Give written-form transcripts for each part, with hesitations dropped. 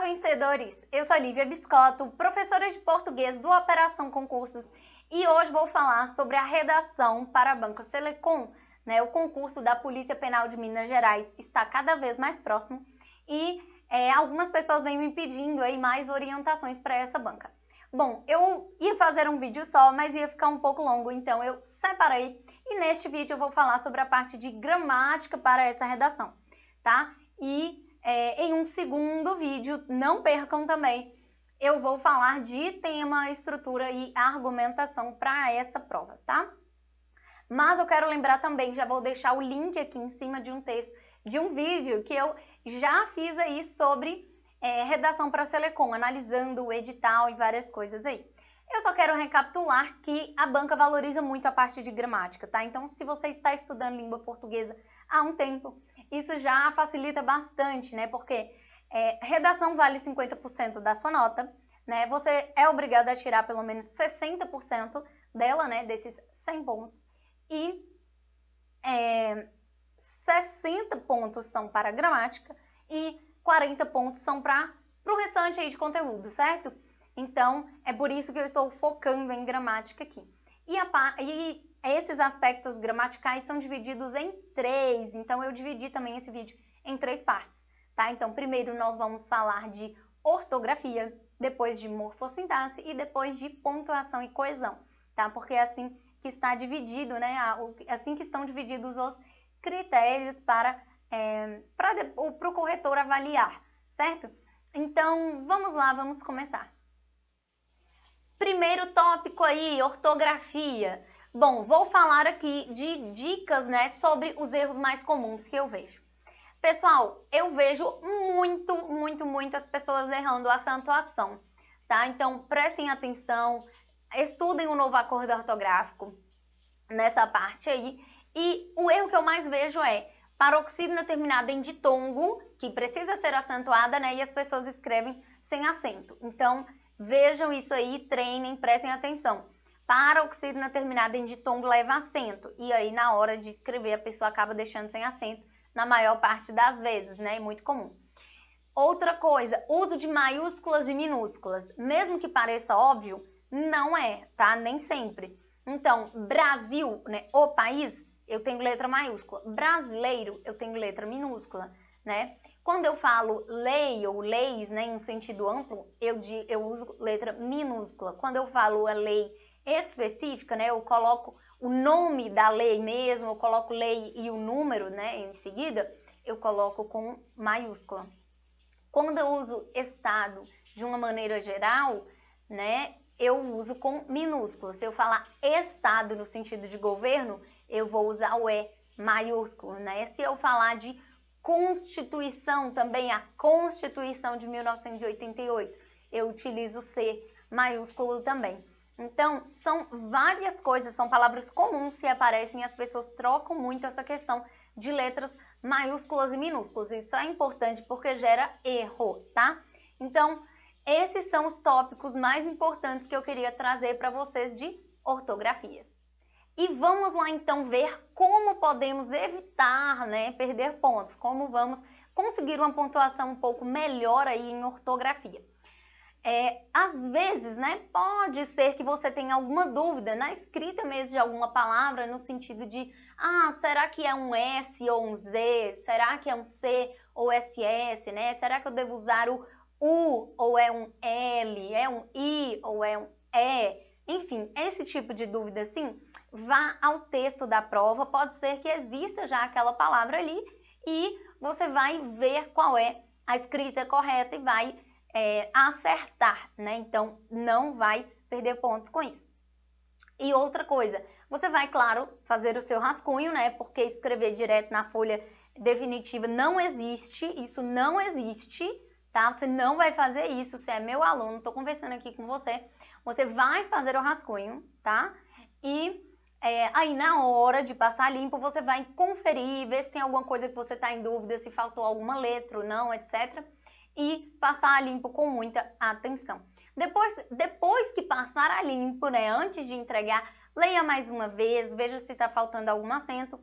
vencedores! Eu sou a Lívia Biscotto, professora de português do Operação Concursos, e hoje vou falar sobre a redação para Banco Selecom. O concurso da Polícia Penal de Minas Gerais está cada vez mais próximo e algumas pessoas vêm me pedindo aí mais orientações para essa banca. Bom, eu ia fazer um vídeo só, mas ia ficar um pouco longo, então eu separei e neste vídeo eu vou falar sobre a parte de gramática para essa redação, tá? E em um segundo vídeo, não percam também, eu vou falar de tema, estrutura e argumentação para essa prova, tá? Mas eu quero lembrar também, já vou deixar o link aqui em cima de um texto, de um vídeo que eu já fiz aí sobre redação para Selecom, analisando o edital e várias coisas aí. Eu só quero recapitular que a banca valoriza muito a parte de gramática, tá? Então, se você está estudando língua portuguesa há um tempo, isso já facilita bastante, né? Porque redação vale 50% da sua nota, né? Você é obrigado a tirar pelo menos 60% dela, né? Desses 100 pontos. E 60 pontos são para gramática e 40 pontos são para o restante aí de conteúdo, certo? Então, é por isso que eu estou focando em gramática aqui. E esses aspectos gramaticais são divididos em 3, então eu dividi também esse vídeo em 3 partes, tá? Então, primeiro nós vamos falar de ortografia, depois de morfossintaxe e depois de pontuação e coesão, tá? Porque é assim que está dividido, né? Assim que estão divididos os critérios para o corretor avaliar, certo? Então, vamos lá, vamos começar. Primeiro tópico aí, ortografia. Bom, vou falar aqui de dicas, né, sobre os erros mais comuns que eu vejo. Pessoal, eu vejo muitas pessoas errando a acentuação, tá? Então, prestem atenção, estudem o novo acordo ortográfico nessa parte aí. E o erro que eu mais vejo é paroxítono terminado em ditongo, que precisa ser acentuada, né? E as pessoas escrevem sem acento. Então, vejam isso aí, treinem, prestem atenção. Paroxítono terminado em ditongo leva acento. E aí, na hora de escrever, a pessoa acaba deixando sem acento, na maior parte das vezes, né? É muito comum. Outra coisa, uso de maiúsculas e minúsculas. Mesmo que pareça óbvio, não é, tá? Nem sempre. Então, Brasil, né? O país, eu tenho letra maiúscula. Brasileiro, eu tenho letra minúscula, né? Quando eu falo lei ou leis, né, em um sentido amplo, eu uso letra minúscula. Quando eu falo a lei específica, né, eu coloco o nome da lei mesmo, eu coloco lei e o número, né, em seguida, eu coloco com maiúscula. Quando eu uso estado de uma maneira geral, né, eu uso com minúscula. Se eu falar estado no sentido de governo, eu vou usar o E maiúsculo, né? Se eu falar de Constituição, também a Constituição de 1988, eu utilizo C maiúsculo também. Então, são várias coisas, são palavras comuns que aparecem e as pessoas trocam muito essa questão de letras maiúsculas e minúsculas. Isso é importante porque gera erro, tá? Então, esses são os tópicos mais importantes que eu queria trazer para vocês de ortografia. E vamos lá então ver como podemos evitar, né, perder pontos, como vamos conseguir uma pontuação um pouco melhor aí em ortografia. Às vezes, né, pode ser que você tenha alguma dúvida na escrita mesmo de alguma palavra, no sentido de, será que é um S ou um Z? Será que é um C ou SS, né? Será que eu devo usar o U ou é um L? É um I ou é um E? Enfim, esse tipo de dúvida assim, vá ao texto da prova, pode ser que exista já aquela palavra ali e você vai ver qual é a escrita correta e vai acertar, né? Então, não vai perder pontos com isso. E outra coisa, você vai, claro, fazer o seu rascunho, né? Porque escrever direto na folha definitiva não existe, isso não existe, tá? Você não vai fazer isso, você é meu aluno, tô conversando aqui com você, você vai fazer o rascunho, tá? E aí na hora de passar limpo, você vai conferir, ver se tem alguma coisa que você está em dúvida, se faltou alguma letra ou não, etc. E passar a limpo com muita atenção. Depois que passar a limpo, né, antes de entregar, leia mais uma vez, veja se está faltando algum acento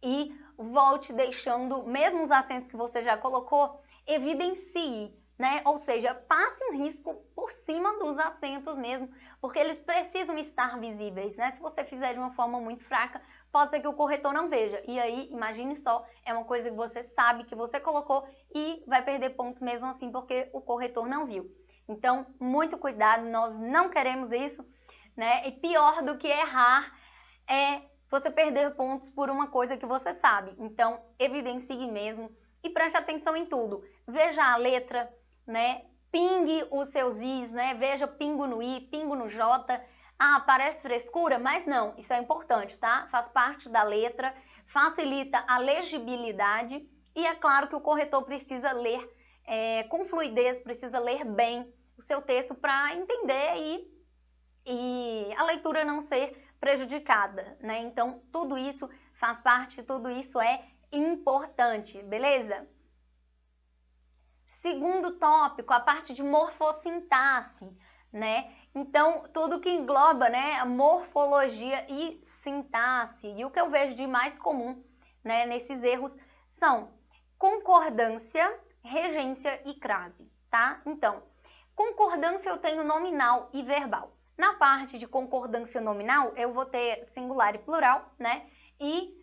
e volte deixando, mesmo os acentos que você já colocou, evidencie, né? Ou seja, passe um risco por cima dos acentos mesmo, porque eles precisam estar visíveis, né? Se você fizer de uma forma muito fraca, pode ser que o corretor não veja. E aí, imagine só, é uma coisa que você sabe que você colocou e vai perder pontos mesmo assim, porque o corretor não viu. Então, muito cuidado, nós não queremos isso, né? E pior do que errar é você perder pontos por uma coisa que você sabe. Então, evidencie mesmo e preste atenção em tudo. Veja a letra, né? Pingue os seus Is, né? Veja pingo no I, pingo no J. Ah, parece frescura, mas não, isso é importante, tá? Faz parte da letra, facilita a legibilidade e é claro que o corretor precisa ler com fluidez, precisa ler bem o seu texto para entender e a leitura não ser prejudicada, né? Então, tudo isso faz parte, tudo isso é importante, beleza? Segundo tópico, a parte de morfossintaxe, né? Então, tudo que engloba, né, a morfologia e sintaxe. E o que eu vejo de mais comum, né, nesses erros são concordância, regência e crase, tá? Então, concordância eu tenho nominal e verbal. Na parte de concordância nominal, eu vou ter singular e plural, né? E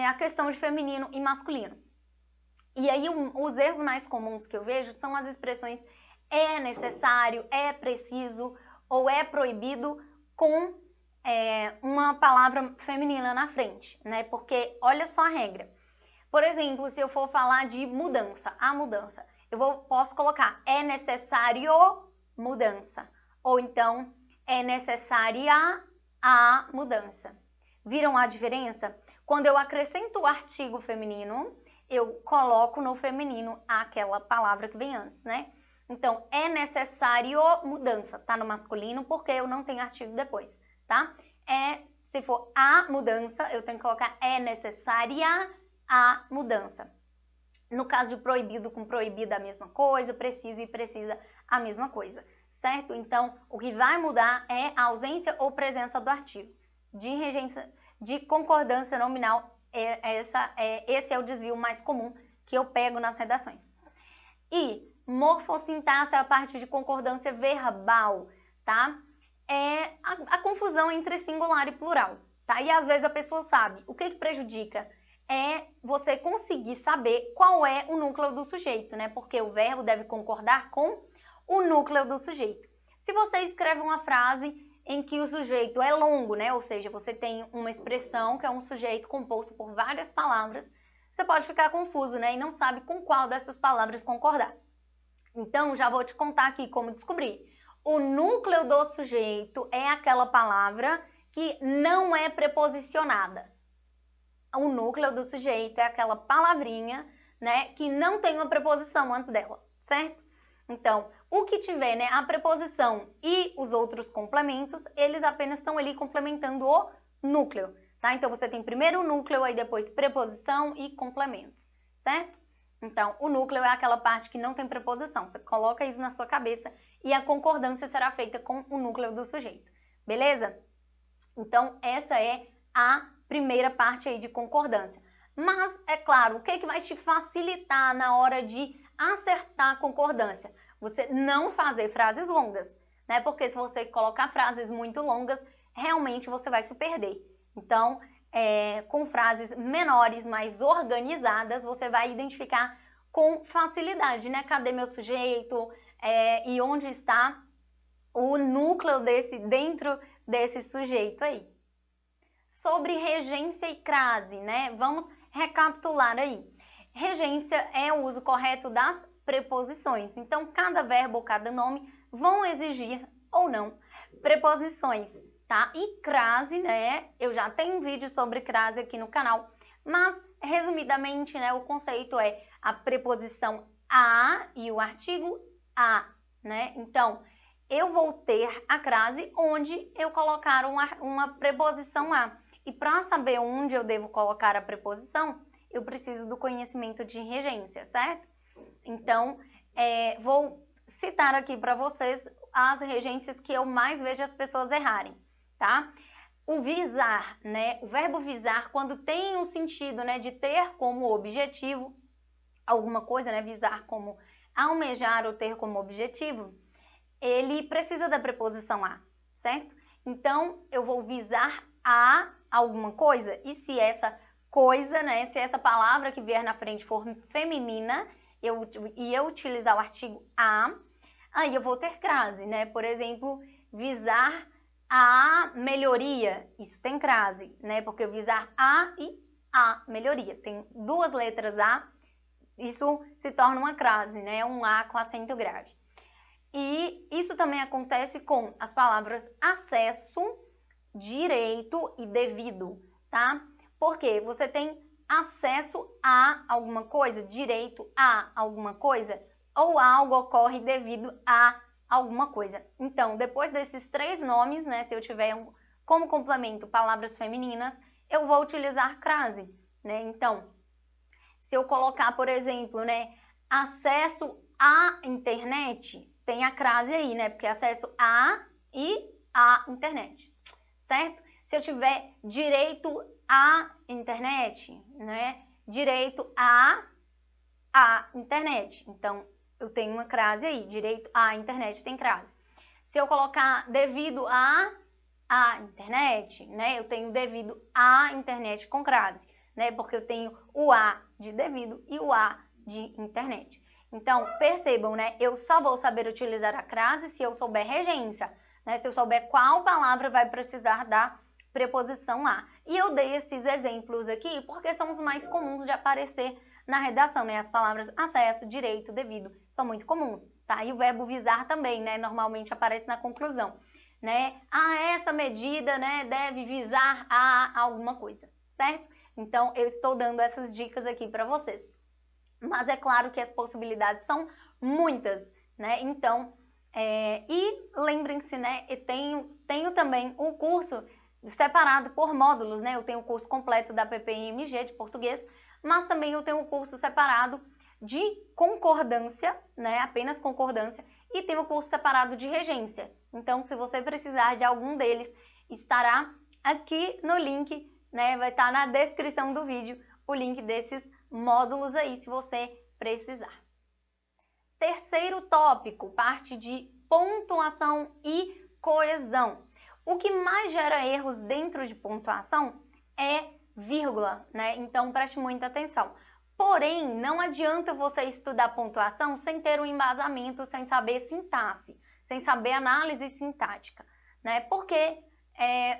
a questão de feminino e masculino. E aí, os erros mais comuns que eu vejo são as expressões é necessário, é preciso ou é proibido com uma palavra feminina na frente, né? Porque olha só a regra. Por exemplo, se eu for falar de mudança, a mudança, posso colocar é necessário mudança. Ou então, é necessária a mudança. Viram a diferença? Quando eu acrescento o artigo feminino, eu coloco no feminino aquela palavra que vem antes, né? Então, é necessário mudança, tá no masculino, porque eu não tenho artigo depois, tá? Se for a mudança, eu tenho que colocar é necessária a mudança. No caso de proibido com proibida a mesma coisa, preciso e precisa a mesma coisa, certo? Então, o que vai mudar é a ausência ou presença do artigo. De regência, de concordância nominal, esse é o desvio mais comum que eu pego nas redações. E morfossintaxe é a parte de concordância verbal, tá? É a confusão entre singular e plural, tá? E às vezes a pessoa sabe. O que prejudica? É você conseguir saber qual é o núcleo do sujeito, né? Porque o verbo deve concordar com o núcleo do sujeito. Se você escreve uma frase em que o sujeito é longo, né? Ou seja, você tem uma expressão que é um sujeito composto por várias palavras, você pode ficar confuso, né? E não sabe com qual dessas palavras concordar. Então, já vou te contar aqui como descobrir. O núcleo do sujeito é aquela palavra que não é preposicionada. O núcleo do sujeito é aquela palavrinha, né, que não tem uma preposição antes dela, certo? Então, o que tiver, né, a preposição e os outros complementos, eles apenas estão ali complementando o núcleo, tá? Então, você tem primeiro o núcleo, aí depois preposição e complementos, certo? Então, o núcleo é aquela parte que não tem preposição. Você coloca isso na sua cabeça e a concordância será feita com o núcleo do sujeito, beleza? Então, essa é a primeira parte aí de concordância. Mas, é claro, o que vai te facilitar na hora de acertar a concordância? Você não fazer frases longas, né? Porque se você colocar frases muito longas, realmente você vai se perder. Então, com frases menores, mais organizadas, você vai identificar com facilidade, né? Cadê meu sujeito? E onde está o núcleo dentro desse sujeito aí? Sobre regência e crase, né? Vamos recapitular aí. Regência é o uso correto das preposições. Então, cada verbo ou cada nome vão exigir ou não preposições, tá? E crase, né? Eu já tenho um vídeo sobre crase aqui no canal, mas resumidamente, né, o conceito é a preposição a e o artigo a, né? Então, eu vou ter a crase onde eu colocar uma preposição a. E para saber onde eu devo colocar a preposição, eu preciso do conhecimento de regência, certo? Então, vou citar aqui para vocês as regências que eu mais vejo as pessoas errarem, tá? O visar, né? O verbo visar, quando tem o sentido, né, de ter como objetivo alguma coisa, né? Visar como almejar ou ter como objetivo, ele precisa da preposição a, certo? Então, eu vou visar a alguma coisa, e se essa coisa, né, se essa palavra que vier na frente for feminina, eu utilizar o artigo a, aí eu vou ter crase, né? Por exemplo, visar a melhoria, isso tem crase, né? Porque eu visar a e a melhoria, tem duas letras a, isso se torna uma crase, né? Um a com acento grave. E isso também acontece com as palavras acesso, direito e devido, tá? Porque você tem acesso a alguma coisa, direito a alguma coisa, ou algo ocorre devido a alguma coisa. Então, depois desses três nomes, né, se eu tiver como complemento palavras femininas, eu vou utilizar crase, né? Então, se eu colocar, por exemplo, né, acesso à internet, tem a crase aí, né? Porque acesso a e a internet, certo? Se eu tiver direito à internet, né? Direito à internet. Então, eu tenho uma crase aí, direito à internet tem crase. Se eu colocar devido à internet, né? Eu tenho devido à internet com crase, né? Porque eu tenho o a de devido e o a de internet. Então, percebam, né? Eu só vou saber utilizar a crase se eu souber regência, né? Se eu souber qual palavra vai precisar da preposição a. E eu dei esses exemplos aqui porque são os mais comuns de aparecer na redação, né? As palavras acesso, direito, devido são muito comuns, tá? E o verbo visar também, né? Normalmente aparece na conclusão, né? Essa medida, né, deve visar a alguma coisa, certo? Então, eu estou dando essas dicas aqui para vocês. Mas é claro que as possibilidades são muitas, né? Então, e lembrem-se, né? Eu tenho também o curso separado por módulos, né? Eu tenho o curso completo da PPMG de português, mas também eu tenho o curso separado de concordância, né? Apenas concordância, e tenho o curso separado de regência. Então, se você precisar de algum deles, estará aqui no link, né? Vai estar na descrição do vídeo o link desses módulos aí, se você precisar. Terceiro tópico, parte de pontuação e coesão. O que mais gera erros dentro de pontuação é vírgula, né? Então preste muita atenção. Porém, não adianta você estudar pontuação sem ter um embasamento, sem saber sintaxe, sem saber análise sintática, né? Porque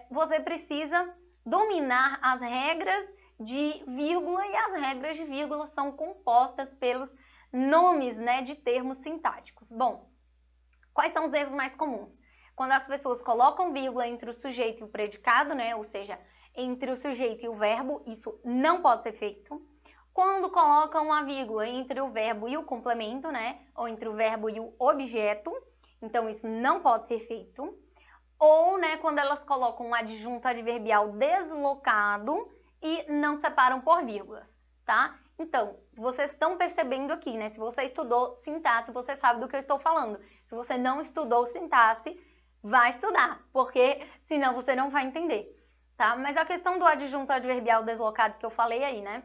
você precisa dominar as regras de vírgula, e as regras de vírgula são compostas pelos nomes, né, de termos sintáticos. Bom, quais são os erros mais comuns? Quando as pessoas colocam vírgula entre o sujeito e o predicado, né, ou seja, entre o sujeito e o verbo, isso não pode ser feito. Quando colocam uma vírgula entre o verbo e o complemento, né, ou entre o verbo e o objeto, então isso não pode ser feito. Ou, né, quando elas colocam um adjunto adverbial deslocado e não separam por vírgulas, tá? Então, vocês estão percebendo aqui, né? Se você estudou sintaxe, você sabe do que eu estou falando. Se você não estudou sintaxe, vai estudar, porque senão você não vai entender, tá? Mas a questão do adjunto adverbial deslocado que eu falei aí, né?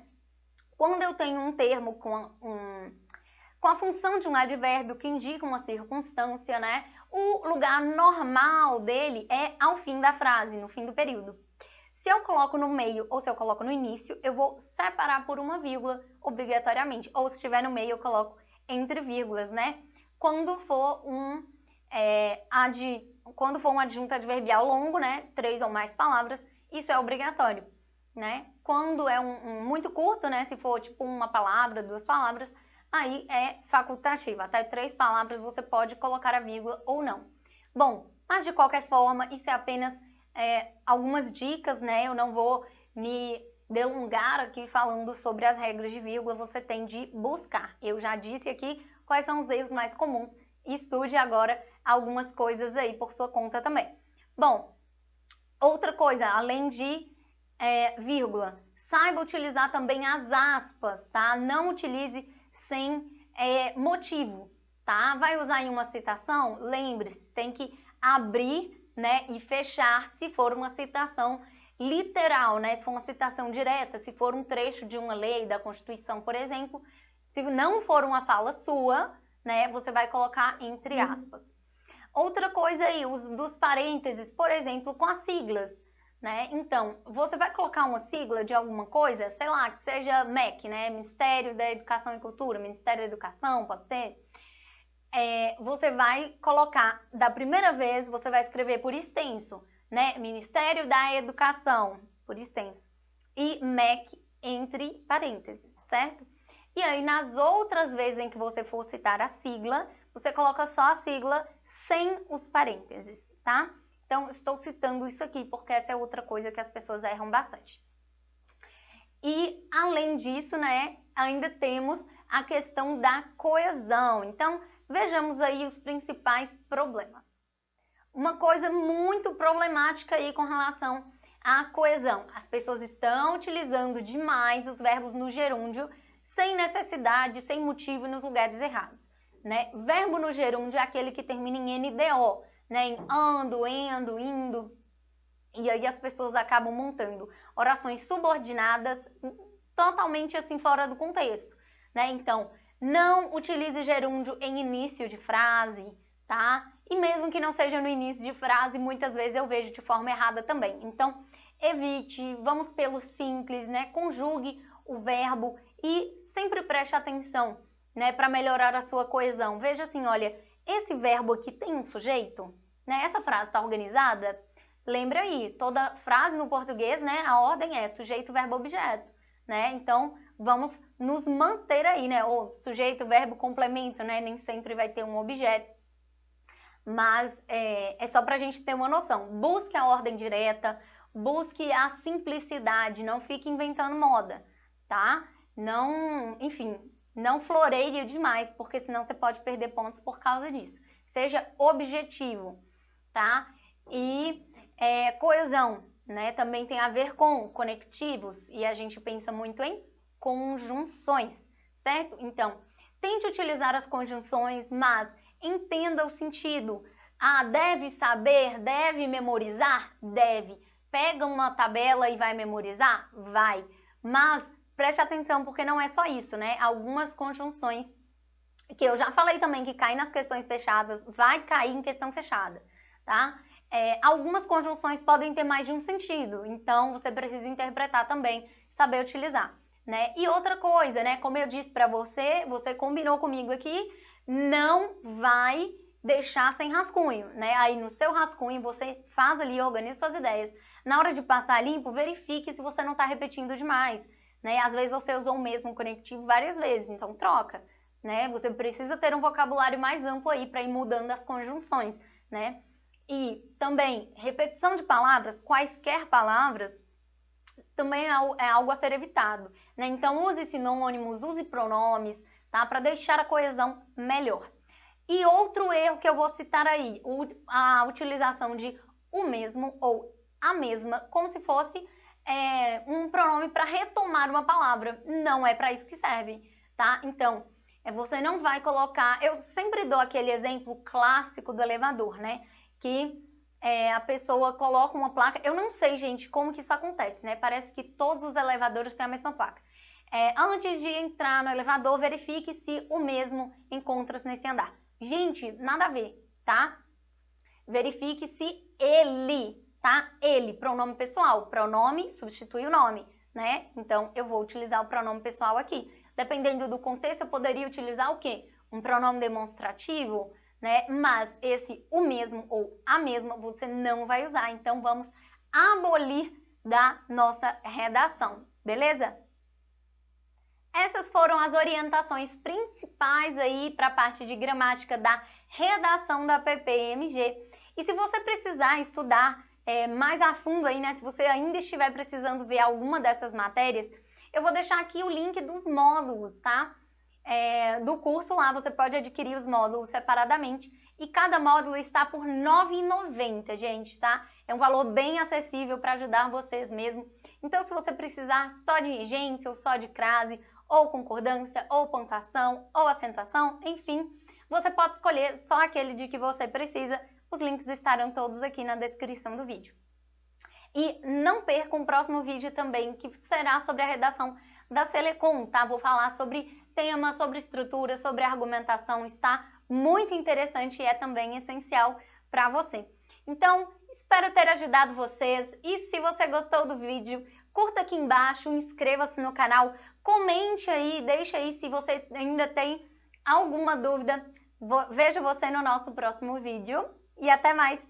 Quando eu tenho um termo com a função de um advérbio que indica uma circunstância, né? O lugar normal dele é ao fim da frase, no fim do período. Se eu coloco no meio ou se eu coloco no início, eu vou separar por uma vírgula obrigatoriamente. Ou se estiver no meio, eu coloco entre vírgulas, né? Quando for um adjunto adverbial longo, né? 3 ou mais palavras, isso é obrigatório, né? Quando é muito curto, né? Se for tipo uma palavra, 2 palavras, aí é facultativo. Até 3 palavras você pode colocar a vírgula ou não. Bom, mas de qualquer forma, isso é apenas algumas dicas, né? Eu não vou me delongar aqui falando sobre as regras de vírgula, você tem de buscar. Eu já disse aqui quais são os erros mais comuns. Estude agora algumas coisas aí por sua conta também. Bom, outra coisa, além de vírgula, saiba utilizar também as aspas, tá? Não utilize sem motivo, tá? Vai usar em uma citação? Lembre-se, tem que abrir, né, e fechar se for uma citação literal, né? Se for uma citação direta, se for um trecho de uma lei da Constituição, por exemplo, se não for uma fala sua, né, você vai colocar entre aspas. Outra coisa aí, os dos parênteses, por exemplo, com as siglas, né? Então, você vai colocar uma sigla de alguma coisa, sei lá, que seja MEC, né? Ministério da Educação e Cultura, Ministério da Educação, pode ser? Você vai colocar, da primeira vez, você vai escrever por extenso, né? Ministério da Educação, por extenso. E MEC entre parênteses, certo? E aí, nas outras vezes em que você for citar a sigla, você coloca só a sigla sem os parênteses, tá? Então, estou citando isso aqui porque essa é outra coisa que as pessoas erram bastante. E, além disso, né, ainda temos a questão da coesão. Então, vejamos aí os principais problemas. Uma coisa muito problemática aí com relação à coesão. As pessoas estão utilizando demais os verbos no gerúndio sem necessidade, sem motivo nos lugares errados, né? Verbo no gerúndio é aquele que termina em NDO, né? Em ando, endo, indo. E aí as pessoas acabam montando orações subordinadas totalmente assim fora do contexto, né? Então, não utilize gerúndio em início de frase, tá? E mesmo que não seja no início de frase, muitas vezes eu vejo de forma errada também. Então, evite, vamos pelo simples, né? Conjugue o verbo e sempre preste atenção, né? Para melhorar a sua coesão. Veja assim, olha, esse verbo aqui tem um sujeito, né? Essa frase está organizada? Lembra aí, toda frase no português, né? A ordem é sujeito, verbo, objeto, né? Então, vamos nos manter aí, né? O sujeito, verbo, complemento, né? Nem sempre vai ter um objeto. Mas é só para a gente ter uma noção. Busque a ordem direta, busque a simplicidade, não fique inventando moda, tá? Não, enfim, não floreie demais, porque senão você pode perder pontos por causa disso. Seja objetivo, tá? E coesão, né? Também tem a ver com conectivos e a gente pensa muito em conjunções, certo? Então, tente utilizar as conjunções, mas entenda o sentido. Ah, deve saber, deve memorizar? Deve. Pega uma tabela e vai memorizar? Vai. Mas preste atenção porque não é só isso, né? Algumas conjunções que eu já falei também que caem nas questões fechadas, vai cair em questão fechada, tá? Algumas conjunções podem ter mais de um sentido, então você precisa interpretar também, saber utilizar, né? E outra coisa, né? Como eu disse para você, você combinou comigo aqui, não vai deixar sem rascunho, né? Aí no seu rascunho você faz ali, organiza suas ideias. Na hora de passar limpo, verifique se você não está repetindo demais, né? Às vezes você usou o mesmo conectivo várias vezes, então troca, né? Você precisa ter um vocabulário mais amplo aí para ir mudando as conjunções, né? E também, repetição de palavras, quaisquer palavras, também é algo a ser evitado, né? Então, use sinônimos, use pronomes, tá? Para deixar a coesão melhor. E outro erro que eu vou citar aí, a utilização de o mesmo ou a mesma, como se fosse um pronome para retomar uma palavra. Não é para isso que serve, tá? Então, você não vai colocar... Eu sempre dou aquele exemplo clássico do elevador, né? Que a pessoa coloca uma placa... Eu não sei, gente, como que isso acontece, né? Parece que todos os elevadores têm a mesma placa. Antes de entrar no elevador, verifique se o mesmo encontra-se nesse andar. Gente, nada a ver, tá? Verifique se ele, tá? Ele, pronome pessoal. Pronome substitui o nome, né? Então, eu vou utilizar o pronome pessoal aqui. Dependendo do contexto, eu poderia utilizar o quê? Um pronome demonstrativo, né? Mas esse o mesmo ou a mesma você não vai usar. Então, vamos abolir da nossa redação, beleza? Essas foram as orientações principais aí para a parte de gramática da redação da PPMG. E se você precisar estudar mais a fundo aí, né? Se você ainda estiver precisando ver alguma dessas matérias, eu vou deixar aqui o link dos módulos, tá? Do curso lá, você pode adquirir os módulos separadamente. E cada módulo está por R$ 9,90, gente, tá? É um valor bem acessível para ajudar vocês mesmo. Então, se você precisar só de regência ou só de crase, ou concordância, ou pontuação, ou acentuação, enfim, você pode escolher só aquele de que você precisa. Os links estarão todos aqui na descrição do vídeo. E não perca o próximo vídeo também, que será sobre a redação da Selecom, tá? Vou falar sobre temas, sobre estrutura, sobre argumentação, está muito interessante e é também essencial para você. Então, espero ter ajudado vocês e se você gostou do vídeo, curta aqui embaixo, inscreva-se no canal, comente aí, deixa aí se você ainda tem alguma dúvida. Vejo você no nosso próximo vídeo e até mais!